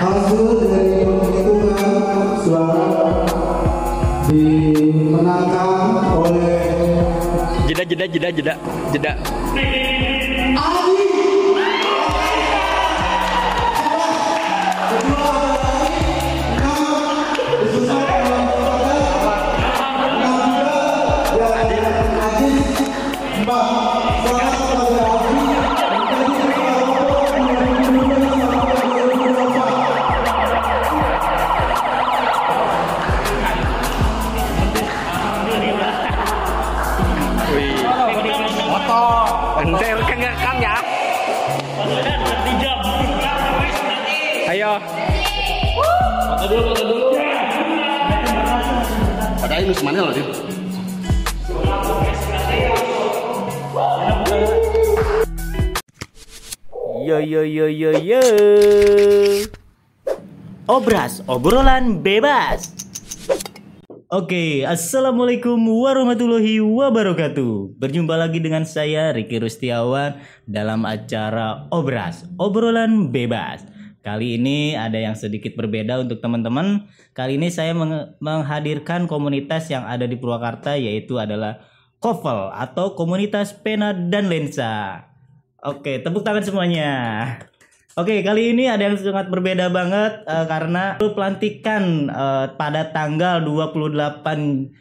Hasil dari penghitungan suara dimenangkan oleh jeda. Bentar kan ngerekam ya. Ayo. Foto dulu. Padahal ini semuanya loh, Dit. Yo. Obras, obrolan bebas. Oke, assalamualaikum warahmatullahi wabarakatuh. Berjumpa lagi dengan saya Ricky Rustiawan dalam acara Obras, obrolan bebas. Kali ini ada yang sedikit berbeda untuk teman-teman. Kali ini saya menghadirkan komunitas yang ada di Purwakarta, yaitu adalah Kopel atau Komunitas Pena dan Lensa. Oke, tepuk tangan semuanya. Oke, kali ini ada yang sangat berbeda banget karena pelantikan pada tanggal 28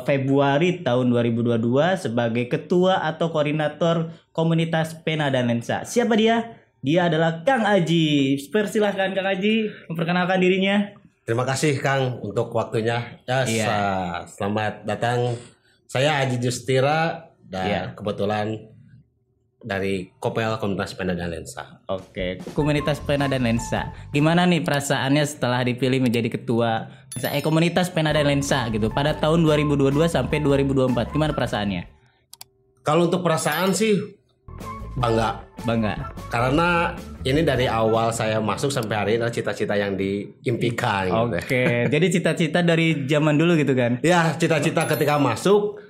Februari tahun 2022 sebagai ketua atau koordinator Komunitas Pena dan Lensa. Siapa dia? Dia adalah Kang Aji. Persilahkan Kang Aji memperkenalkan dirinya. Terima kasih Kang untuk waktunya. Selamat datang. Saya Aji Justira dan kebetulan dari Kopel Komunitas Pena dan Lensa. Oke, Komunitas Pena dan Lensa. Gimana nih perasaannya setelah dipilih menjadi ketua Komunitas Pena dan Lensa gitu pada tahun 2022 sampai 2024? Gimana perasaannya? Kalau untuk perasaan sih bangga. Karena ini dari awal saya masuk sampai hari ini adalah cita-cita yang diimpikan gitu. Oke, jadi cita-cita dari zaman dulu gitu kan? Ya, cita-cita ketika masuk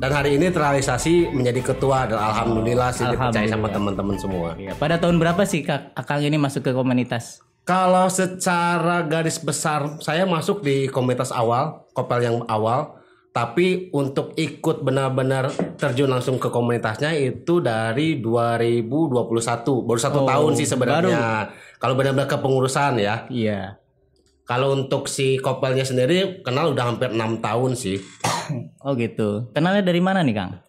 dan hari ini terrealisasi menjadi ketua dan alhamdulillah sih dipercaya sama teman-teman semua. Iya. Pada tahun berapa sih Akang ini masuk ke komunitas? Kalau secara garis besar saya masuk di komunitas awal, Kopel yang awal, tapi untuk ikut benar-benar terjun langsung ke komunitasnya itu dari 2021. Baru satu tahun sih sebenarnya. Kalau benar-benar kepengurusan ya. Iya. Kalau untuk si Kopelnya sendiri kenal udah hampir 6 tahun sih. Oh gitu. Kenalnya dari mana nih Kang?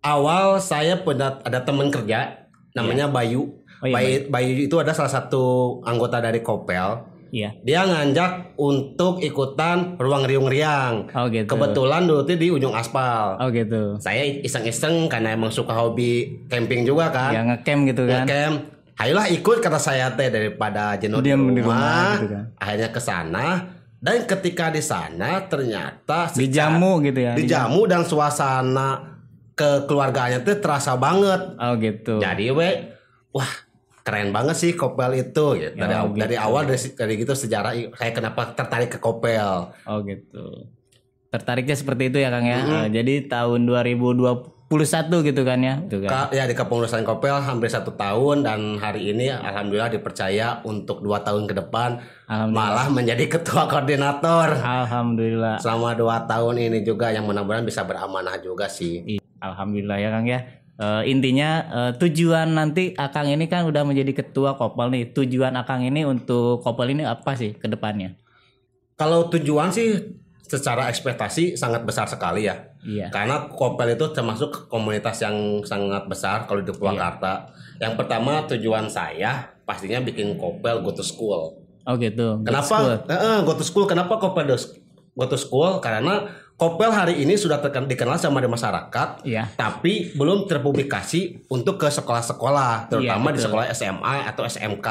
Awal saya ada teman kerja namanya Bayu. Oh, iya, Bayu itu ada salah satu anggota dari Kopel. Iya. Dia ngajak untuk ikutan ruang riung-riang. Oh gitu. Kebetulan dulu tuh di ujung aspal. Oh gitu. Saya iseng-iseng karena emang suka hobi camping juga kan. Ya ngecamp gitu kan. Ngecamp. Ayolah ikut kata saya teh daripada jenuh di rumah. Gitu kan. Akhirnya ke sana. Dan ketika di sana ternyata dijamu gitu ya. Dijamu dan suasana kekeluargaannya tuh terasa banget. Oh gitu. Jadi wah keren banget sih Kopel itu gitu. Dari awal dari gitu sejarah saya kenapa tertarik ke Kopel. Oh gitu. Tertariknya seperti itu ya Kang ya. Jadi tahun 2021 gitu kan ya. Gitu kan. Ya di kepengurusan Kopel hampir 1 tahun dan hari ini alhamdulillah dipercaya untuk 2 tahun ke depan malah menjadi ketua koordinator. Alhamdulillah. Selama 2 tahun ini juga yang mudah-mudahan bisa beramanah juga sih. Alhamdulillah ya Kang ya. Intinya tujuan nanti Akang ini kan udah menjadi ketua Kopel nih. Tujuan Akang ini untuk Kopel ini apa sih ke depannya? Kalau tujuan sih secara ekspektasi sangat besar sekali ya. Iya. Karena Kopel itu termasuk komunitas yang sangat besar kalau di Purwakarta. Yang pertama tujuan saya pastinya bikin Kopel go to school. Oh gitu. Kenapa? Go to school. Kenapa Kopel go to school? Karena Kopel hari ini sudah dikenal sama di masyarakat, tapi belum terpublikasi untuk ke sekolah-sekolah, terutama di sekolah SMA atau SMK.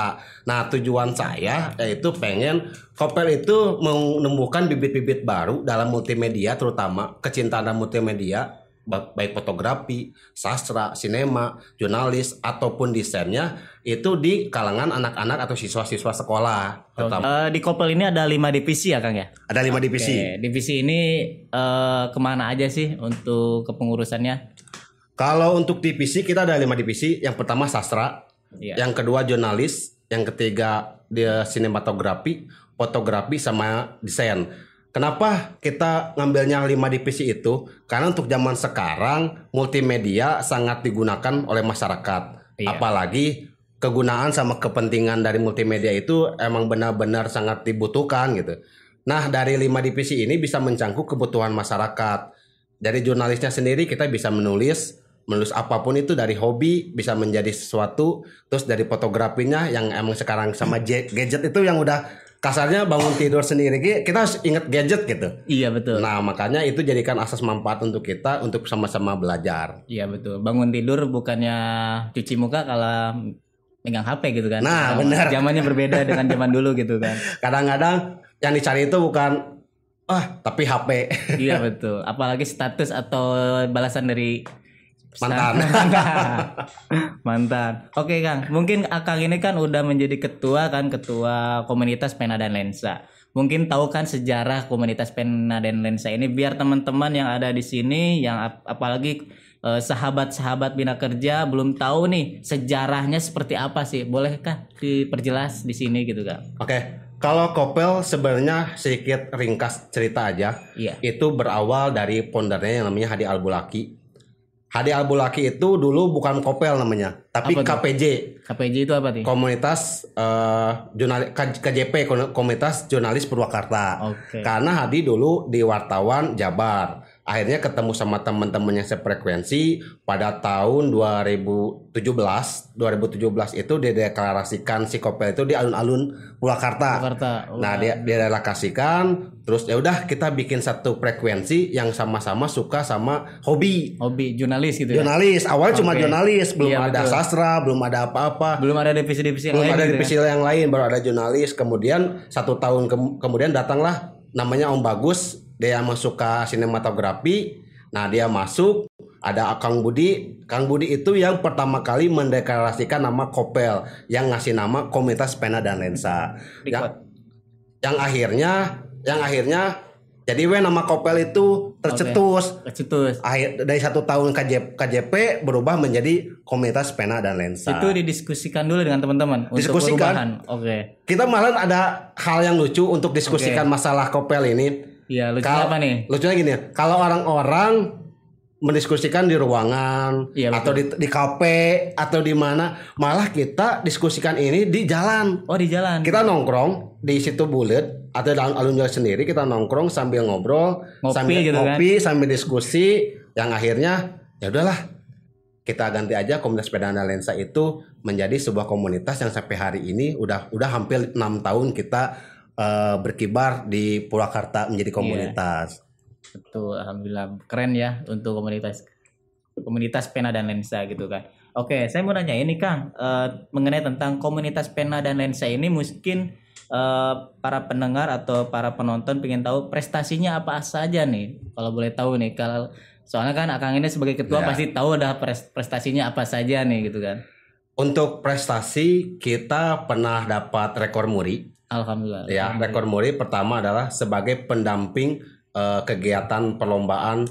Nah, tujuan saya yaitu pengen Kopel itu menumbuhkan bibit-bibit baru dalam multimedia, terutama kecintaan dalam multimedia, baik fotografi, sastra, sinema, jurnalis ataupun desainnya itu di kalangan anak-anak atau siswa-siswa sekolah. Di Kopel ini ada 5 divisi ya Kang ya? Ada 5 divisi. Divisi ini kemana aja sih untuk kepengurusannya? Kalau untuk divisi kita ada 5 divisi. Yang pertama sastra, Iya. yang kedua jurnalis, yang ketiga dia sinematografi, fotografi sama desain. Kenapa kita ngambilnya 5 divisi itu? Karena untuk zaman sekarang multimedia sangat digunakan oleh masyarakat. Iya. Apalagi kegunaan sama kepentingan dari multimedia itu emang benar-benar sangat dibutuhkan gitu. Nah, dari 5 divisi ini bisa mencangkup kebutuhan masyarakat. Dari jurnalisnya sendiri kita bisa menulis apapun itu, dari hobi bisa menjadi sesuatu. Terus dari fotografinya yang emang sekarang sama gadget itu yang udah kasarnya bangun tidur sendiri, kita harus ingat gadget gitu. Iya betul. Nah, makanya itu jadikan asas manfaat untuk kita untuk sama-sama belajar. Iya betul. Bangun tidur bukannya cuci muka kalau megang HP gitu kan. Nah, benar. Zamannya berbeda dengan zaman dulu gitu kan. Kadang-kadang yang dicari itu bukan tapi HP. Iya betul. Apalagi status atau balasan dari Mantan. Mantan. Oke Kang, mungkin Akang ini kan udah menjadi ketua komunitas pena dan lensa. Mungkin tahu kan sejarah komunitas pena dan lensa ini, biar teman-teman yang ada di sini, yang apalagi sahabat-sahabat Bina Kerja belum tahu nih sejarahnya seperti apa sih? Bolehkah diperjelas di sini gitu Kang? Oke. Kalau Kopel sebenarnya sedikit ringkas cerita aja. Iya. Itu berawal dari foundernya yang namanya Hadi Albulaki. Hadi Albulaki itu dulu bukan Kopel namanya, tapi KPJ. KPJ itu apa sih? Komunitas KJP, Komunitas Jurnalis Purwakarta. Oke. Karena Hadi dulu di wartawan Jabar. Akhirnya ketemu sama teman-temannya sefrekuensi pada tahun 2017 itu dideklarasikan si Kopel itu di alun-alun Purwakarta. Nah, dia dideklarasikan, terus ya udah kita bikin satu frekuensi yang sama-sama suka sama hobi jurnalis gitu ya. Jurnalis, awalnya cuma jurnalis, belum Iya, ada betul. sastra, belum ada apa-apa. Belum ada divisi-divisi Belum yang lain. ada gitu divisi yang lain, baru ada jurnalis. Kemudian 1 tahun kemudian datanglah namanya Om Bagus, dia masuk ke sinematografi. Nah, dia masuk, ada Kang Budi. Kang Budi itu yang pertama kali mendeklarasikan nama Kopel, yang ngasih nama Komunitas Pena dan Lensa. Yang akhirnya jadi nama Kopel itu tercetus. Dari 1 tahun KJP berubah menjadi Komunitas Pena dan Lensa. Itu didiskusikan dulu dengan teman-teman untuk perubahan. Oke. Kita malah ada hal yang lucu untuk diskusikan masalah Kopel ini. Iya, lucunya apa nih? Lucunya gini, kalau orang-orang mendiskusikan di ruangan, iya, atau di kafe atau di mana, malah kita diskusikan ini di jalan. Oh, di jalan. Kita nongkrong di situ bulet atau dalam alun jalan sendiri, kita nongkrong sambil ngobrol, sambil gitu ngopi, kan? sambil diskusi, yang akhirnya ya udahlah kita ganti aja Komunitas Pena dan Lensa itu menjadi sebuah komunitas yang sampai hari ini udah hampir 6 tahun kita berkibar di Purwakarta menjadi komunitas. Betul, alhamdulillah keren ya untuk komunitas pena dan lensa gitu kan. Oke, saya mau nanya ini Kang, mengenai tentang komunitas pena dan lensa ini, mungkin para pendengar atau para penonton pengen tahu prestasinya apa saja nih, kalau boleh tahu nih. Kalau soalnya kan Akang ini sebagai ketua pasti tahu dah prestasinya apa saja nih gitu kan. Untuk prestasi kita pernah dapat rekor muri. Alhamdulillah. Ya, rekor muri pertama adalah sebagai pendamping kegiatan perlombaan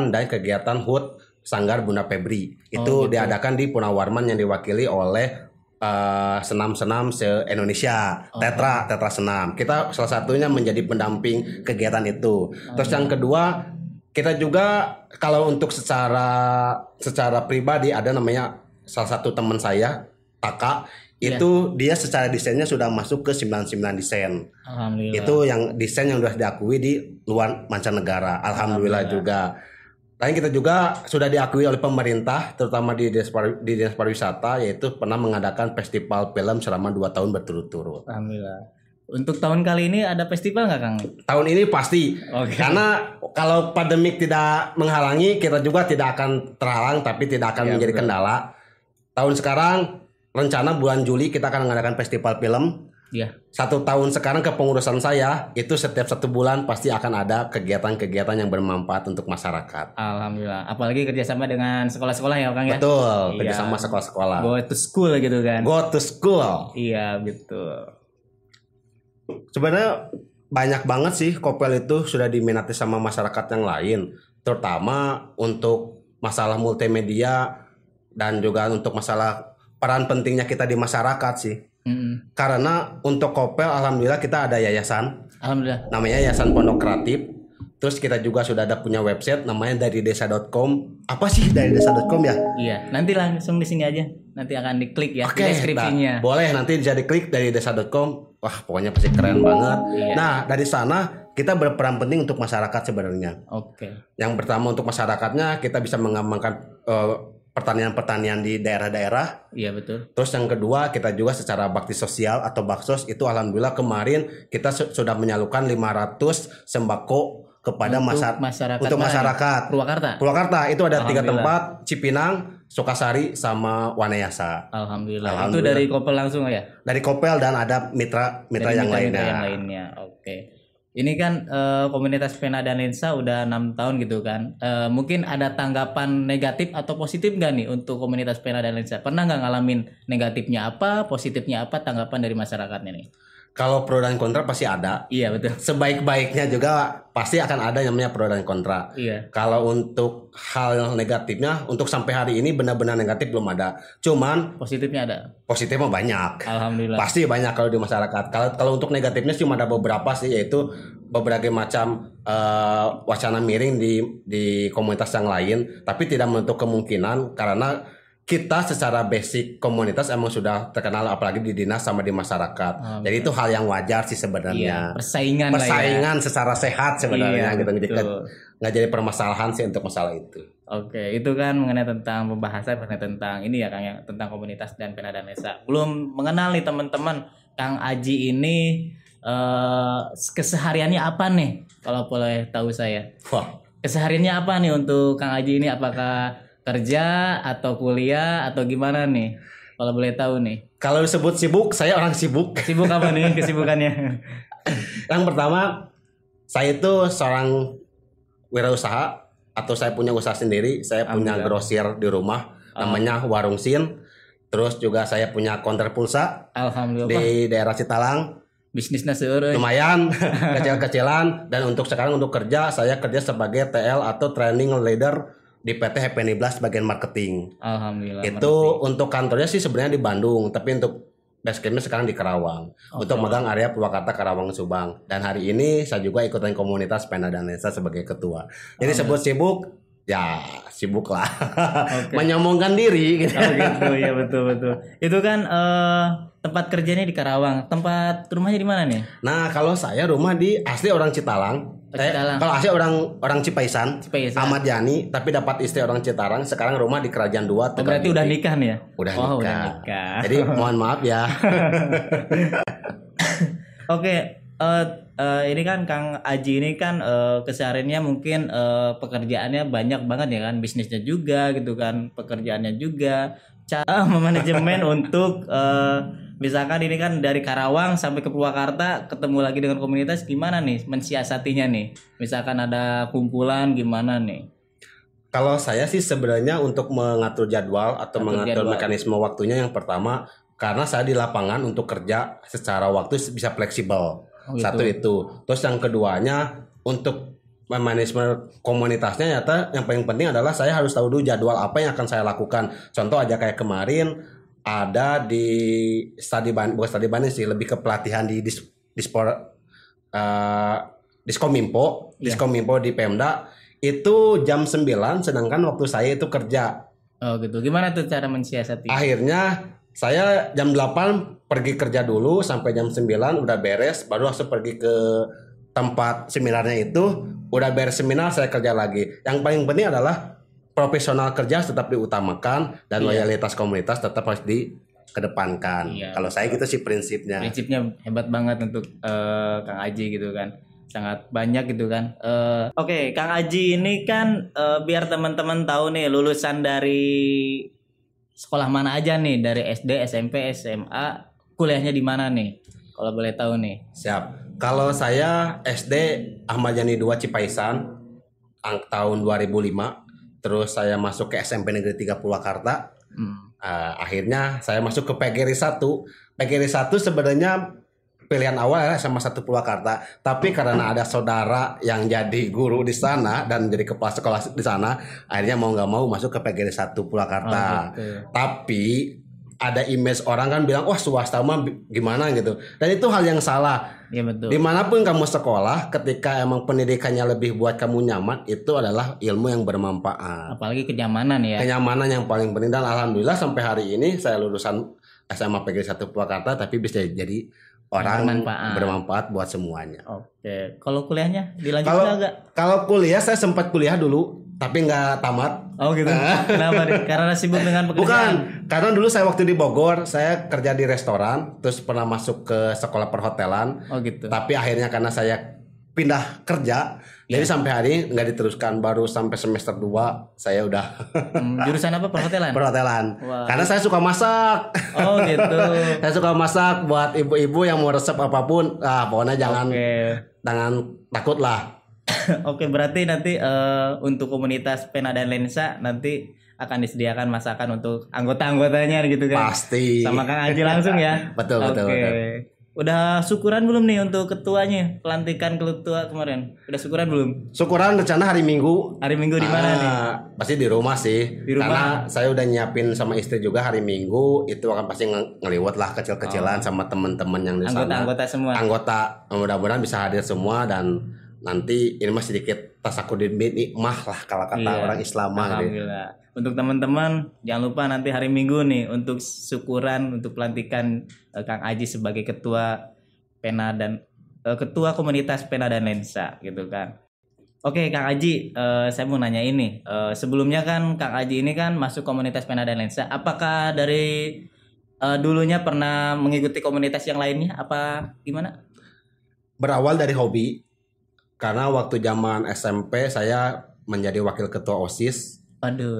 dan kegiatan HUT Sanggar Bunda Febri. Itu diadakan di Purnawarman yang diwakili oleh senam-senam se-Indonesia, Tetra Senam. Kita salah satunya menjadi pendamping kegiatan itu. Terus yang kedua, kita juga kalau untuk secara pribadi ada namanya salah satu teman saya, Taka. Itu dia secara desainnya sudah masuk ke 99 desain. Alhamdulillah. Itu yang desain yang sudah diakui di luar mancanegara. Alhamdulillah juga. Dan kita juga sudah diakui oleh pemerintah, terutama di Dinas Pariwisata, yaitu pernah mengadakan festival film selama 2 tahun berturut-turut. Alhamdulillah. Untuk tahun kali ini ada festival nggak Kang? Tahun ini pasti. Karena kalau pandemik tidak menghalangi, kita juga tidak akan terhalang, tapi tidak akan menjadi kendala. Tahun sekarang rencana bulan Juli kita akan mengadakan festival film. Iya. 1 tahun sekarang kepengurusan saya itu setiap 1 bulan pasti akan ada kegiatan-kegiatan yang bermanfaat untuk masyarakat. Alhamdulillah. Apalagi kerjasama dengan sekolah-sekolah ya Kang ya. Betul. Kerjasama sekolah-sekolah. Go to school gitu kan. Go to school. Iya betul. Sebenarnya banyak banget sih Kopel itu sudah diminati sama masyarakat yang lain, terutama untuk masalah multimedia dan juga untuk masalah peran pentingnya kita di masyarakat sih. Karena untuk Kopel alhamdulillah kita ada yayasan. Alhamdulillah. Namanya Yayasan Pondok Kreatif. Terus kita juga sudah ada punya website namanya daridesa.com. Apa sih daridesa.com ya? Iya, nanti langsung di sini aja. Nanti akan diklik ya di deskripsinya. Nah, boleh nanti bisa diklik daridesa.com. Wah, pokoknya pasti keren banget. Iya. Nah, dari sana kita berperan penting untuk masyarakat sebenarnya. Oke. Yang pertama untuk masyarakatnya kita bisa mengembangkan pertanian-pertanian di daerah-daerah. Iya, betul. Terus yang kedua kita juga secara bakti sosial atau baksos itu alhamdulillah kemarin kita sudah menyalurkan 500 sembako kepada masyarakat untuk masyarakat Purwakarta itu ada 3 tempat, Cipinang, Sukasari sama Wanayasa. Alhamdulillah. Itu dari Kopel langsung ya? Dari Kopel dan ada mitra yang lainnya. Oke. Ini kan komunitas Pena dan Lensa udah 6 tahun gitu kan. Mungkin ada tanggapan negatif atau positif nggak nih untuk komunitas Pena dan Lensa? Pernah nggak ngalamin negatifnya apa, positifnya apa, tanggapan dari masyarakatnya nih? Kalau pro dan kontra pasti ada. Iya, betul. Sebaik-baiknya juga pasti akan ada yang namanya pro dan kontra. Iya. Kalau untuk hal negatifnya, untuk sampai hari ini benar-benar negatif belum ada. Cuman positifnya ada. Positifnya banyak. Alhamdulillah. Pasti banyak kalau di masyarakat. Kalau untuk negatifnya cuma ada beberapa sih, yaitu berbagai macam wacana miring di komunitas yang lain, tapi tidak menutup kemungkinan karena kita secara basic komunitas emang sudah terkenal apalagi di dinas sama di masyarakat. Jadi itu hal yang wajar sih sebenarnya. Persaingan secara sehat sebenarnya gitu. Jadi nggak jadi permasalahan sih untuk masalah itu. Oke, itu kan mengenai tentang pembahasan mengenai tentang ini ya Kang ya, tentang komunitas dan Pena dan Lensa. Belum mengenal nih teman-teman, Kang Aji ini kesehariannya apa nih? Kalau boleh tahu saya. Wah. Kesehariannya apa nih untuk Kang Aji ini? Apakah kerja atau kuliah atau gimana nih? Kalau boleh tahu nih. Kalau disebut sibuk, saya orang sibuk. Sibuk apa nih kesibukannya? Yang pertama, saya itu seorang wirausaha atau saya punya usaha sendiri. Saya punya grosir di rumah, namanya Warung Sin. Terus juga saya punya konter pulsa. Alhamdulillah. Di daerah Citalang. Bisnisnya seueur. Lumayan, kecil-kecilan. Dan sekarang untuk kerja, saya kerja sebagai TL atau training leader di PT Happy Blast bagian marketing. Alhamdulillah. Itu untuk kantornya sih sebenarnya di Bandung, tapi untuk basecampnya sekarang di Karawang. Untuk magang area Purwakarta, Karawang, Subang. Dan hari ini saya juga ikutan komunitas Pena dan Lensa sebagai ketua. Jadi sebut sibuk, ya sibuk lah. Menyombongkan diri gitu. Gitu ya, betul. Itu kan tempat kerjanya di Karawang. Tempat rumahnya di mana nih? Nah, kalau saya rumah di asli orang Citalang. Kalau asli orang Cipaisan, Ahmad Yani, tapi dapat istri orang Citarang. Sekarang rumah di Kerajaan 2. Berarti udah nikah nih ya? Udah nikah. Jadi mohon maaf ya. Oke, ini kan Kang Aji ini kan kesehariannya mungkin pekerjaannya banyak banget ya kan, bisnisnya juga gitu kan, pekerjaannya juga. Cara memanajemen untuk misalkan ini kan dari Karawang sampai ke Purwakarta ketemu lagi dengan komunitas, gimana nih mensiasatinya nih? Misalkan ada kumpulan gimana nih? Kalau saya sih sebenarnya untuk mengatur jadwal atau mengatur mekanisme waktunya, yang pertama karena saya di lapangan untuk kerja secara waktu bisa fleksibel. Satu itu. Terus yang keduanya untuk manajemen komunitasnya, nyata yang paling penting adalah saya harus tahu dulu jadwal apa yang akan saya lakukan. Contoh aja kayak kemarin ada di bukan studi banding sih, lebih ke pelatihan di Diskominfo di Pemda itu jam 9, sedangkan waktu saya itu kerja. Oh gitu. Gimana tuh cara mensiasati? Akhirnya saya jam 8 pergi kerja dulu sampai jam 9 udah beres, baru langsung pergi ke tempat seminarnya itu, udah beres seminar saya kerja lagi. Yang paling penting adalah profesional kerja tetap diutamakan dan loyalitas komunitas tetap harus dikedepankan. Kalau saya gitu sih prinsipnya. Prinsipnya hebat banget untuk Kang Aji gitu kan. Sangat banyak gitu kan. Oke, Kang Aji ini kan biar teman-teman tahu nih lulusan dari sekolah mana aja nih, dari SD, SMP, SMA, kuliahnya di mana nih? Kalau boleh tahu nih. Siap. Kalau saya SD Ahmad Yani 2 Cipaisan tahun 2005. Terus saya masuk ke SMP Negeri 3 Purwakarta. Akhirnya saya masuk ke PGRI 1. PGRI 1 sebenarnya pilihan awal adalah sama 1 Purwakarta. Tapi karena ada saudara yang jadi guru di sana dan jadi kepala sekolah di sana, akhirnya mau nggak mau masuk ke PGRI 1 Purwakarta. Tapi ada image orang kan bilang wah swasta mah gimana gitu. Dan itu hal yang salah. Iya betul. Dimanapun kamu sekolah, ketika emang pendidikannya lebih buat kamu nyaman, itu adalah ilmu yang bermanfaat. Apalagi kenyamanan ya. Kenyamanan yang paling penting, dan alhamdulillah sampai hari ini saya lulusan SMA PGRI 1 Purwakarta tapi bisa jadi orang bermanfaat buat semuanya. Oke, kalau kuliahnya dilanjutkan enggak? Kalau kuliah saya sempat kuliah dulu tapi nggak tamat. Oh gitu. Kenapa? Karena sibuk dengan pekerjaan. Bukan, karena dulu saya waktu di Bogor saya kerja di restoran, terus pernah masuk ke sekolah perhotelan. Oh gitu. Tapi akhirnya karena saya pindah kerja, jadi sampai hari ini nggak diteruskan, baru sampai semester 2 saya udah. Jurusan apa? Perhotelan. Perhotelan. Wow. Karena saya suka masak. Oh gitu. Saya suka masak buat ibu-ibu yang mau resep apapun. Pokoknya jangan takut lah. Oke, berarti nanti untuk komunitas pena dan lensa nanti akan disediakan masakan untuk anggota-anggotanya gitu kan? Pasti. Sama Kang Aji langsung ya? Betul. Udah syukuran belum nih untuk ketuanya? Pelantikan ketua kemarin. Udah syukuran belum? Syukuran rencana hari Minggu. Hari Minggu di mana nih? Pasti di rumah sih. Di rumah. Karena saya udah nyiapin sama istri juga hari Minggu itu akan pasti ngeliwat lah kecil-kecilan sama teman-teman yang di sana. Anggota semua. Anggota mudah-mudahan bisa hadir semua, dan nanti ini mah sedikit tasakudin nikmah lah kalau kata orang Islam. Alhamdulillah. Untuk teman-teman jangan lupa nanti hari Minggu nih untuk syukuran untuk pelantikan Kang Aji sebagai ketua pena dan ketua komunitas pena dan lensa gitu kan. Oke Kang Aji, saya mau nanya ini. Sebelumnya kan Kang Aji ini kan masuk komunitas pena dan lensa. Apakah dari dulunya pernah mengikuti komunitas yang lainnya? Apa gimana? Berawal dari hobi. Karena waktu zaman SMP saya menjadi wakil ketua OSIS. Aduh.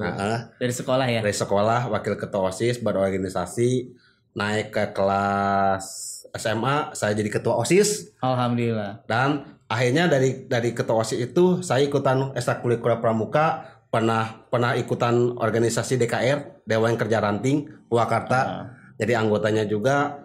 Dari sekolah ya? Dari sekolah wakil ketua OSIS, berorganisasi, naik ke kelas SMA saya jadi ketua OSIS. Alhamdulillah. Dan akhirnya dari ketua OSIS itu saya ikutan ekstrakurikuler pramuka, pernah ikutan organisasi DKR, Dewan Kerja Ranting Purwakarta. Jadi anggotanya juga.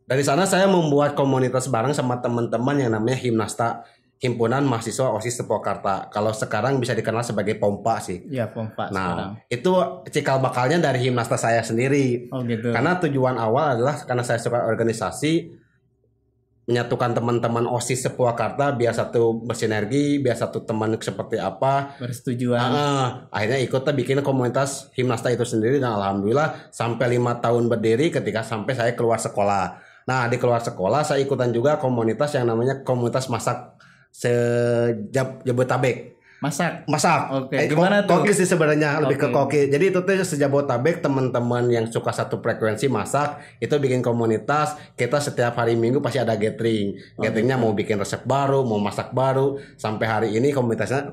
Dari sana saya membuat komunitas bareng sama teman-teman yang namanya Himnasta, Himpunan Mahasiswa OSIS Purwakarta. Kalau sekarang bisa dikenal sebagai Pompa sih. Iya, Pompa. Nah, sekarang. Itu cikal bakalnya dari Himnasta saya sendiri. Oh gitu. Karena tujuan awal adalah karena saya suka organisasi, menyatukan teman-teman OSIS Purwakarta biar satu bersinergi, biar satu teman seperti apa. Bersetujuan. Akhirnya ikutnya bikin komunitas Himnasta itu sendiri, dan alhamdulillah sampai 5 tahun berdiri ketika sampai saya keluar sekolah. Nah, di keluar sekolah saya ikutan juga komunitas yang namanya komunitas masak Jabodetabek. Masak. Oke. Gimana tuh? Koki sih sebenarnya, lebih ke koki. Jadi itu tuh sejabodetabek, teman-teman yang suka satu frekuensi masak itu bikin komunitas. Kita setiap hari Minggu pasti ada gathering. Gatheringnya mau bikin resep baru, mau masak baru. Sampai hari ini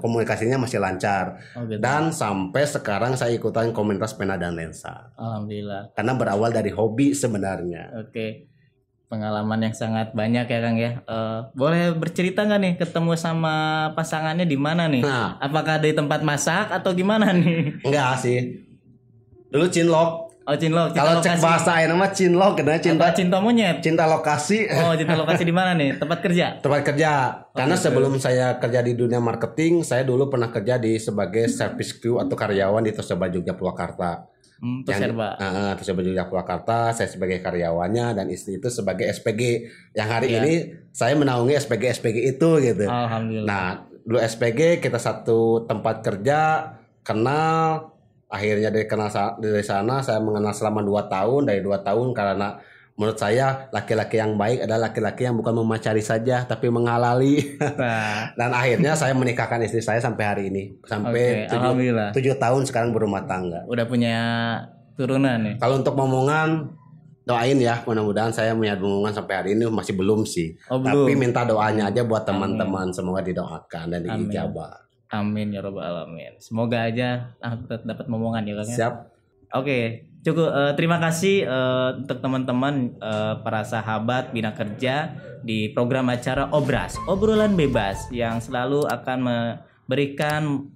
komunikasinya masih lancar. Dan sampai sekarang saya ikutan komunitas pena dan lensa. Alhamdulillah. Karena berawal dari hobi sebenarnya. Oke. Pengalaman yang sangat banyak ya Kang ya. Boleh bercerita nggak nih ketemu sama pasangannya di mana nih? Nah, apakah di tempat masak atau gimana nih? Enggak sih. Dulu cinlok. Oh cinlok. Kalau cek bahasa Aina mah cinlok, cinta monyet. Cinta lokasi. Oh cinta lokasi di mana nih? Tempat kerja. Tempat kerja. Karena sebelum saya kerja di dunia marketing, saya dulu pernah kerja sebagai service crew atau karyawan di Toserba Jogja Purwakarta. Toserba Jogja Purwakarta, saya sebagai karyawannya dan istri itu sebagai SPG. Yang hari ini saya menaungi SPG itu gitu. Alhamdulillah. Nah, dulu SPG kita satu tempat kerja, kenal, akhirnya dari sana saya mengenal selama 2 tahun. Dari 2 tahun karena menurut saya laki-laki yang baik adalah laki-laki yang bukan memacari saja tapi menghalali. Dan akhirnya saya menikahkan istri saya sampai hari ini. Sampai 7 tahun sekarang berumah tangga. Udah punya turunan nih. Kalau untuk momongan doain ya, mudah-mudahan saya punya momongan sampai hari ini masih belum sih. Tapi minta doanya aja buat teman-teman, semoga didoakan dan diijabah. Amin ya robbal alamin. Semoga aja dapat momongan ya Kang. Siap. Oke. Cukup terima kasih untuk teman-teman para sahabat Bina Kerja di program acara Obras, obrolan bebas yang selalu akan memberikan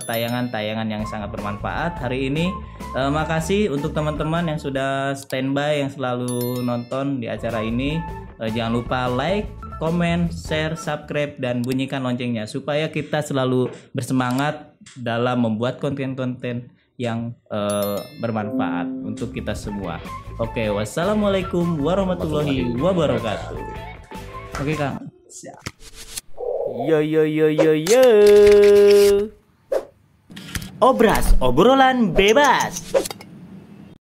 tayangan-tayangan yang sangat bermanfaat. Hari ini makasih untuk teman-teman yang sudah standby, yang selalu nonton di acara ini. Jangan lupa like, komen, share, subscribe, dan bunyikan loncengnya supaya kita selalu bersemangat dalam membuat konten-konten yang bermanfaat untuk kita semua. Oke, wassalamualaikum warahmatullahi wabarakatuh. Oke Kang. Siap. Yo yo yo yo yo. Obras, obrolan bebas.